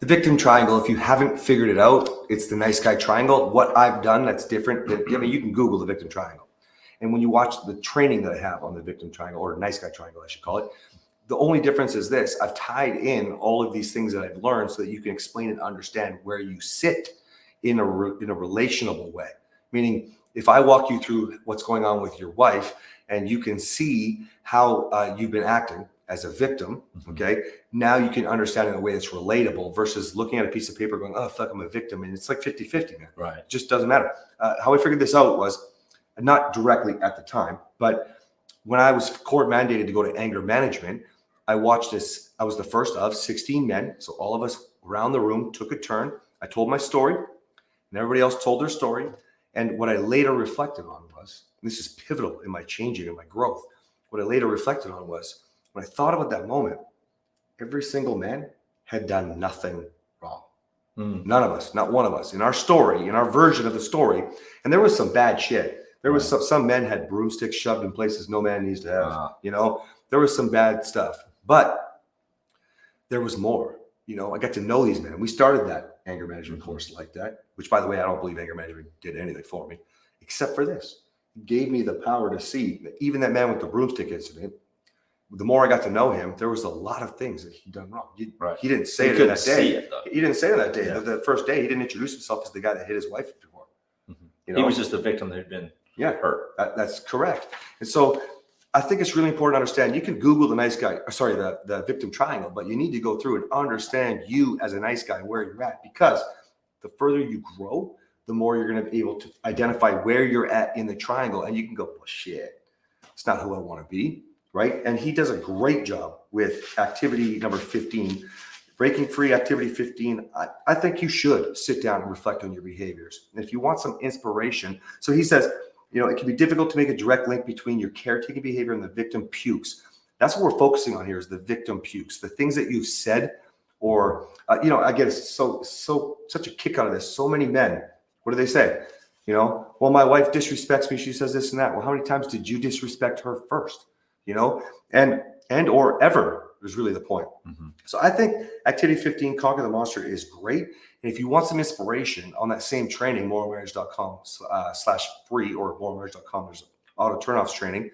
The victim triangle, if you haven't figured it out, it's the nice guy triangle. What I've done that's different, I mean, you can Google the victim triangle. And when you watch the training that I have on the victim triangle, or nice guy triangle, I should call it, the only difference is this: I've tied in all of these things that I've learned so that you can explain and understand where you sit in a relationable way. Meaning, if I walk you through what's going on with your wife and you can see how you've been acting as a victim, okay, now you can understand in a way that's relatable versus looking at a piece of paper going, oh, fuck, I'm a victim. And it's like 50-50, man. Right. It just doesn't matter. How I figured this out was not directly at the time, but when I was court mandated to go to anger management, I watched this. I was the first of 16 men. So all of us around the room took a turn. I told my story and everybody else told their story. And what I later reflected on was, and this is pivotal in my changing and my growth. What I later reflected on was when I thought about that moment, every single man had done nothing wrong. None of us, not one of us in our story, in our version of the story. And there was some bad shit. There was some men had broomsticks shoved in places no man needs to have, you know, there was some bad stuff, but there was more. You know, I got to know these men. We started that anger management course like that, which, by the way, I don't believe anger management did anything for me, except for this. It gave me the power to see that even that man with the broomstick incident, the more I got to know him, there was a lot of things that he'd done wrong. He didn't say it that day. He didn't say it that day. The first day, he didn't introduce himself as the guy that hit his wife before. You know? He was just a victim that had been hurt. That's correct. And so I think it's really important to understand. You can Google the victim triangle, but you need to go through and understand you as a nice guy, where you're at, because the further you grow, the more you're going to be able to identify where you're at in the triangle. And you can go, well, shit, it's not who I want to be. Right. And he does a great job with activity number 15, breaking free, activity 15. I think you should sit down and reflect on your behaviors. And if you want some inspiration, so he says, you know, it can be difficult to make a direct link between your caretaking behavior and the victim pukes. That's what we're focusing on here, is the victim pukes, the things that you've said, or, you know, I get such a kick out of this. So many men, what do they say? You know, well, my wife disrespects me. She says this and that. Well, how many times did you disrespect her first? You know, and or ever is really the point. So I think activity 15, Conquer the Monster, is great. And if you want some inspiration on that same training, morrowmarriage.com/free, or morrowmarriage.com, there's auto turnoffs training.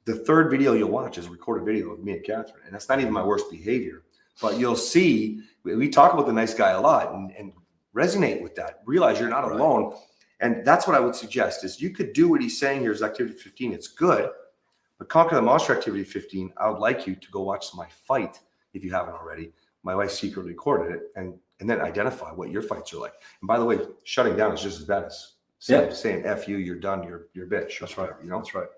The third video you'll watch is a recorded video of me and Catherine. And that's not even my worst behavior, but you'll see, we talk about the nice guy a lot, and resonate with that. Realize you're not alone. And that's what I would suggest, is you could do what he's saying here is activity 15. It's good. But Conquer the Monster activity 15, I would like you to go watch my fight if you haven't already. My wife secretly recorded it, and then identify what your fights are like. And by the way, shutting down is just as bad as saying F you, you're done, you're a bitch. That's right. You know, that's right.